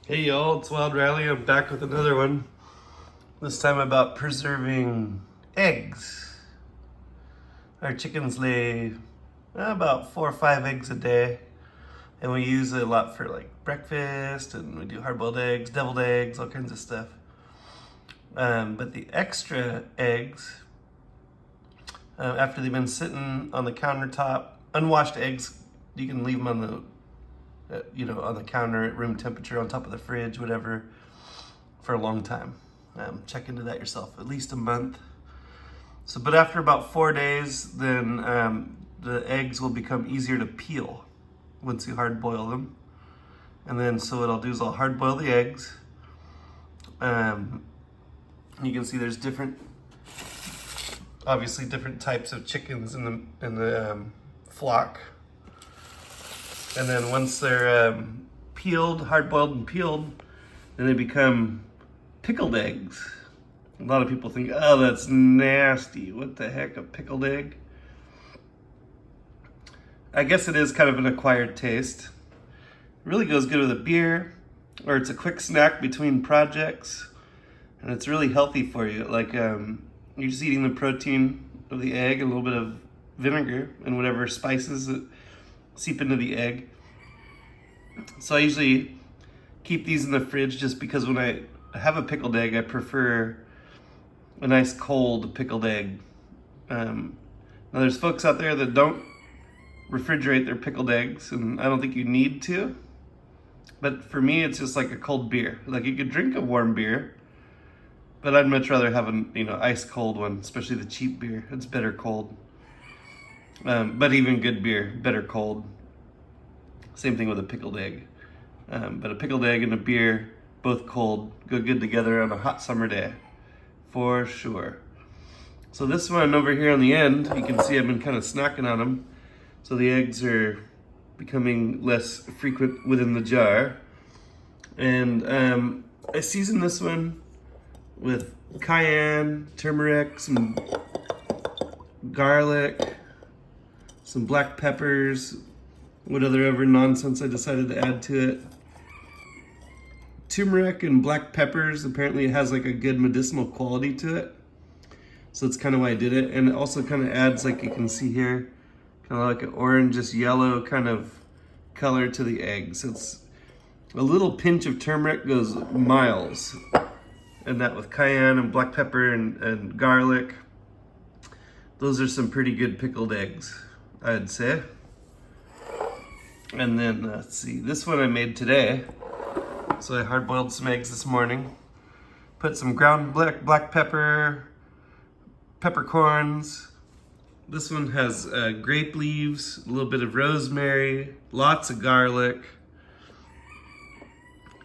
Hey y'all, it's Wild Riley. I'm back with another one. This time about preserving eggs. Our chickens lay about 4 or 5 eggs a day, and we use it a lot for like breakfast, and we do hard-boiled eggs, deviled eggs, all kinds of stuff. But the extra eggs, after they've been sitting on the countertop, unwashed eggs, you can leave them on the on the counter at room temperature, on top of the fridge, whatever, for a long time. Check into that yourself, at least a month. So, but after about 4 days, then the eggs will become easier to peel once you hard boil them. And then, so what I'll do is I'll hard boil the eggs. You can see there's obviously different types of chickens in the flock. And then once they're peeled, hard-boiled and peeled, then they become pickled eggs. A lot of people think, oh, that's nasty. What the heck, a pickled egg? I guess it is kind of an acquired taste. It really goes good with a beer, or it's a quick snack between projects, and it's really healthy for you. Like, you're just eating the protein of the egg, a little bit of vinegar, and whatever spices that seep into the egg. So I usually keep these in the fridge just because when I have a pickled egg, I prefer a nice cold pickled egg. Now there's folks out there that don't refrigerate their pickled eggs, and I don't think you need to. But for me, it's just like a cold beer. Like, you could drink a warm beer, but I'd much rather have an ice cold one, especially the cheap beer. It's better cold. But even good beer, better cold. Same thing with a pickled egg. But a pickled egg and a beer, both cold, go good together on a hot summer day, for sure. So this one over here on the end, you can see I've been kind of snacking on them. So the eggs are becoming less frequent within the jar. And I seasoned this one with cayenne, turmeric, some garlic, some black peppers, whatever nonsense I decided to add to it. Turmeric and black peppers, apparently it has like a good medicinal quality to it. So that's kind of why I did it. And it also kind of adds, like you can see here, kind of like an orange, yellow kind of color to the eggs. It's a little pinch of turmeric goes miles. And that with cayenne and black pepper and garlic, those are some pretty good pickled eggs, I'd say. And then, let's see, this one I made today. So I hard-boiled some eggs this morning. Put some ground black pepper, peppercorns. This one has grape leaves, a little bit of rosemary, lots of garlic,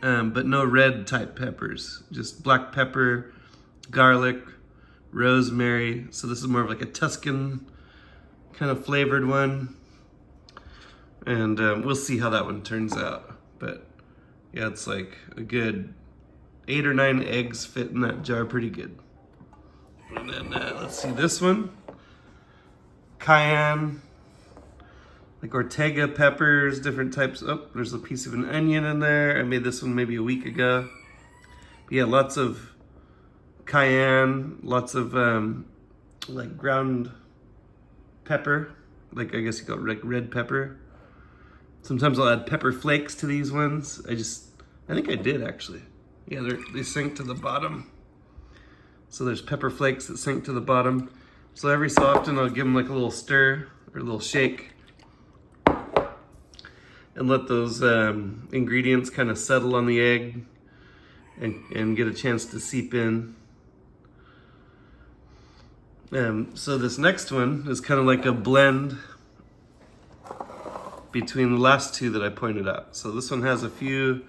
but no red type peppers. Just black pepper, garlic, rosemary. So this is more of like a Tuscan kind of flavored one. And we'll see how that one turns out. But yeah, it's like a good 8 or 9 eggs fit in that jar pretty good. And then let's see this one. Cayenne, like Ortega peppers, different types. Oh, there's a piece of an onion in there. I made this one maybe a week ago. But yeah, lots of cayenne, lots of like ground pepper. Like, I guess you call it like red pepper. Sometimes I'll add pepper flakes to these ones. I think I did actually. Yeah, they sink to the bottom. So there's pepper flakes that sink to the bottom. So every so often I'll give them like a little stir or a little shake and let those ingredients kind of settle on the egg and get a chance to seep in. So this next one is kind of like a blend between the last two that I pointed out. So this one has a few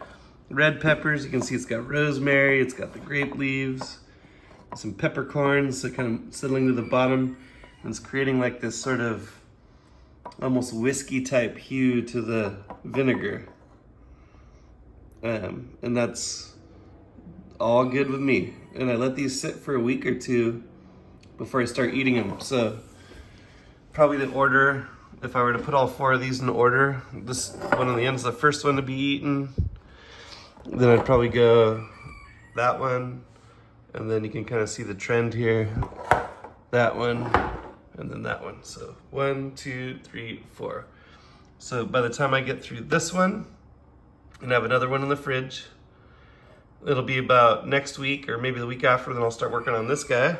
red peppers. You can see it's got rosemary, it's got the grape leaves, some peppercorns that kind of settling to the bottom. And it's creating like this sort of almost whiskey type hue to the vinegar. And that's all good with me. And I let these sit for a week or two before I start eating them. So probably the order, if I were to put all 4 of these in order, this one on the end is the first one to be eaten. Then I'd probably go that one, and then you can kind of see the trend here. That one, and then that one. So 1, 2, 3, 4. So by the time I get through this one, and have another one in the fridge, it'll be about next week or maybe the week after, then I'll start working on this guy.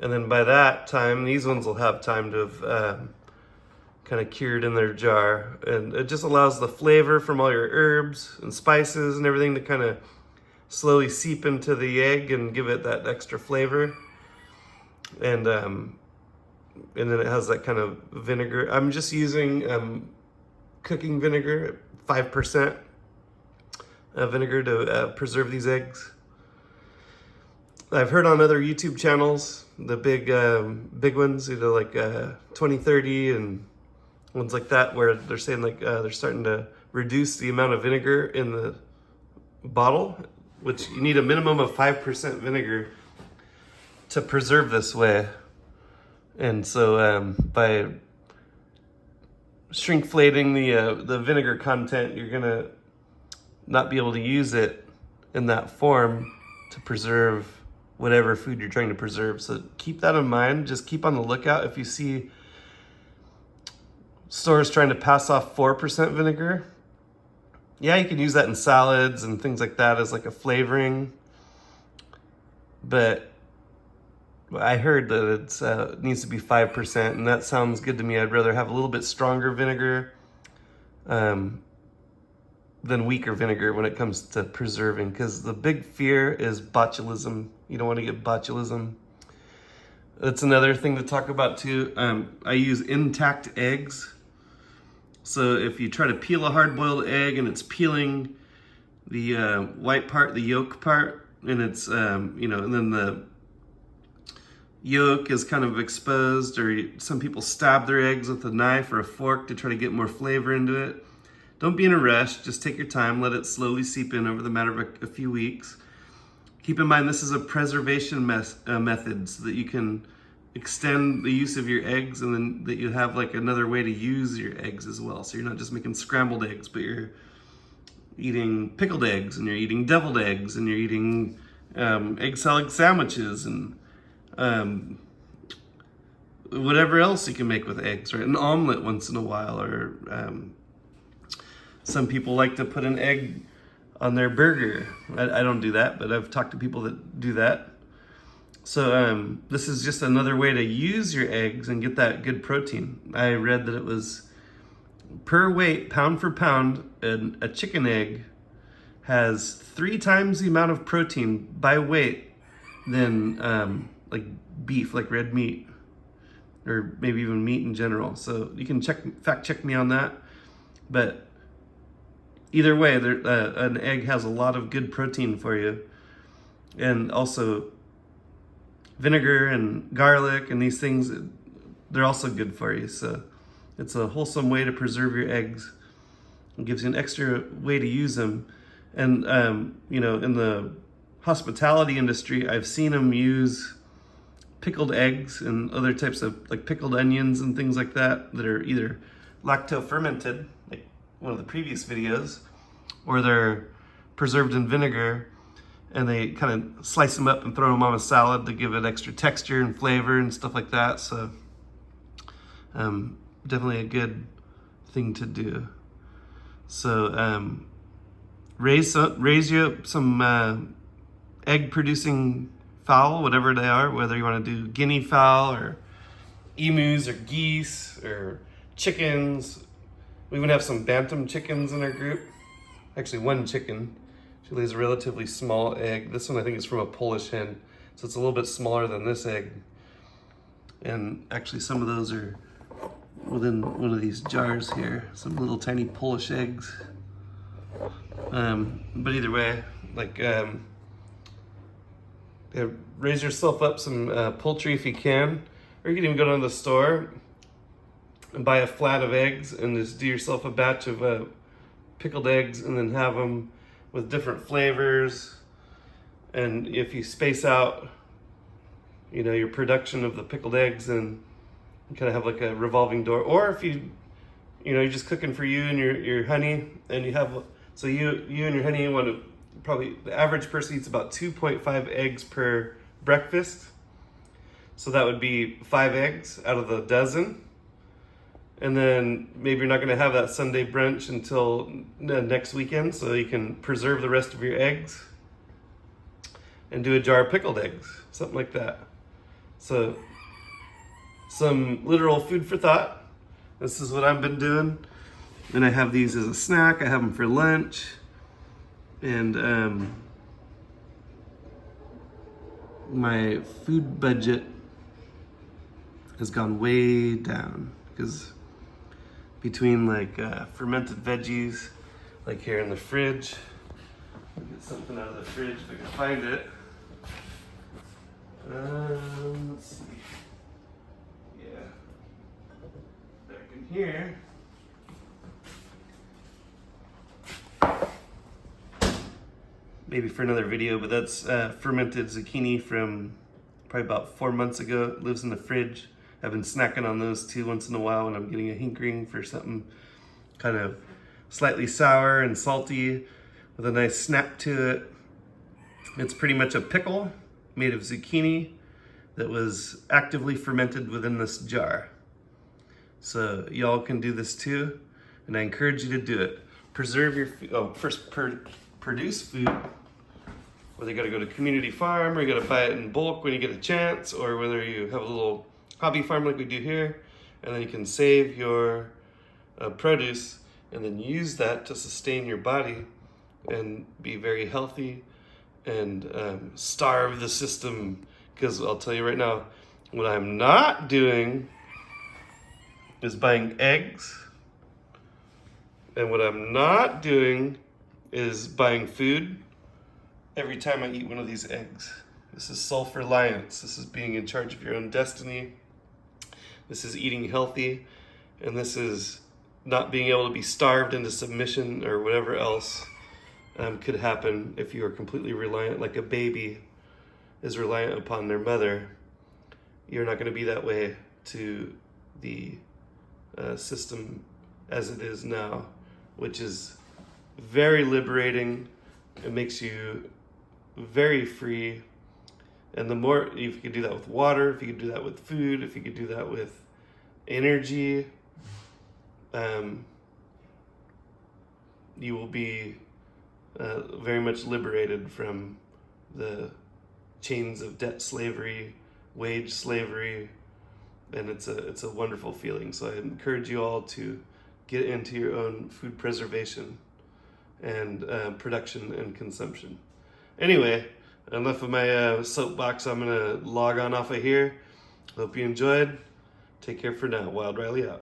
And then by that time, these ones will have time to have kind of cured in their jar. And it just allows the flavor from all your herbs and spices and everything to kind of slowly seep into the egg and give it that extra flavor. And then it has that kind of vinegar. I'm just using cooking vinegar, 5% vinegar to preserve these eggs. I've heard on other YouTube channels, the big ones, like 2030 and ones like that, where they're saying like they're starting to reduce the amount of vinegar in the bottle, which you need a minimum of 5% vinegar to preserve this way. And so by shrinkflating the vinegar content, you're gonna not be able to use it in that form to preserve whatever food you're trying to preserve. So keep that in mind. Just keep on the lookout. If you see stores trying to pass off 4% vinegar, yeah, you can use that in salads and things like that as like a flavoring. But I heard that it needs to be 5%, and that sounds good to me. I'd rather have a little bit stronger vinegar than weaker vinegar when it comes to preserving, because the big fear is botulism. You don't want to get botulism. That's another thing to talk about too. I use intact eggs. So if you try to peel a hard-boiled egg and it's peeling the white part, the yolk part, and it's and then the yolk is kind of exposed, or some people stab their eggs with a knife or a fork to try to get more flavor into it. Don't be in a rush. Just take your time. Let it slowly seep in over the matter of a few weeks. Keep in mind, this is a preservation method, so that you can extend the use of your eggs, and then that you have like another way to use your eggs as well. So you're not just making scrambled eggs, but you're eating pickled eggs, and you're eating deviled eggs, and you're eating egg salad sandwiches, and whatever else you can make with eggs, right? An omelet once in a while, or some people like to put an egg on their burger. I don't do that, but I've talked to people that do that. So this is just another way to use your eggs and get that good protein. I read that it was per weight, pound for pound, a chicken egg has 3 times the amount of protein by weight than like beef, like red meat, or maybe even meat in general. So you can fact check me on that. But either way, an egg has a lot of good protein for you. And also vinegar and garlic and these things, they're also good for you. So it's a wholesome way to preserve your eggs. It gives you an extra way to use them. And in the hospitality industry, I've seen them use pickled eggs and other types of like pickled onions and things like that are either lacto fermented, like one of the previous videos, or they're preserved in vinegar, and they kind of slice them up and throw them on a salad to give it extra texture and flavor and stuff like that. So definitely a good thing to do. So raise you some egg producing fowl, whatever they are, whether you want to do guinea fowl or emus or geese or chickens. We even have some bantam chickens in our group. Actually, one chicken. She lays a relatively small egg. This one I think is from a Polish hen, so it's a little bit smaller than this egg. And actually some of those are within one of these jars here, some little tiny Polish eggs. But either way, like raise yourself up some poultry if you can, or you can even go down to the store and buy a flat of eggs and just do yourself a batch of pickled eggs, and then have them with different flavors. And if you space out, your production of the pickled eggs, then you kind of have like a revolving door. Or if you're just cooking for you and your honey, and you have So you and your honey want to probably, the average person eats about 2.5 eggs per breakfast. So that would be 5 eggs out of the dozen. And then maybe you're not going to have that Sunday brunch until next weekend, so you can preserve the rest of your eggs and do a jar of pickled eggs, something like that. So some literal food for thought. This is what I've been doing. And I have these as a snack. I have them for lunch. And my food budget has gone way down because between like fermented veggies, like here in the fridge, I'll get something out of the fridge if I can find it. Let's see. Yeah, back in here. Maybe for another video, but that's fermented zucchini from probably about 4 months ago. It lives in the fridge. I've been snacking on those too once in a while when I'm getting a hankering for something kind of slightly sour and salty with a nice snap to it. It's pretty much a pickle made of zucchini that was actively fermented within this jar. So y'all can do this too, and I encourage you to do it. Preserve your food. Produce food. Whether you gotta go to community farm or you gotta buy it in bulk when you get a chance, or whether you have a little hobby farm like we do here, and then you can save your produce and then use that to sustain your body and be very healthy and starve the system. Because I'll tell you right now, what I'm not doing is buying eggs, and what I'm not doing is buying food every time I eat one of these eggs. This is self-reliance. This is being in charge of your own destiny. This is eating healthy, and this is not being able to be starved into submission or whatever else could happen if you are completely reliant, like a baby is reliant upon their mother. You're not going to be that way to the system as it is now, which is very liberating. It makes you very free. And the more, if you could do that with water, if you could do that with food, if you could do that with energy, you will be very much liberated from the chains of debt slavery, wage slavery, and it's a wonderful feeling. So I encourage you all to get into your own food preservation and production and consumption. Anyway, enough of my soapbox. I'm gonna log on off of here. Hope you enjoyed. Take care for now. Wild Riley out.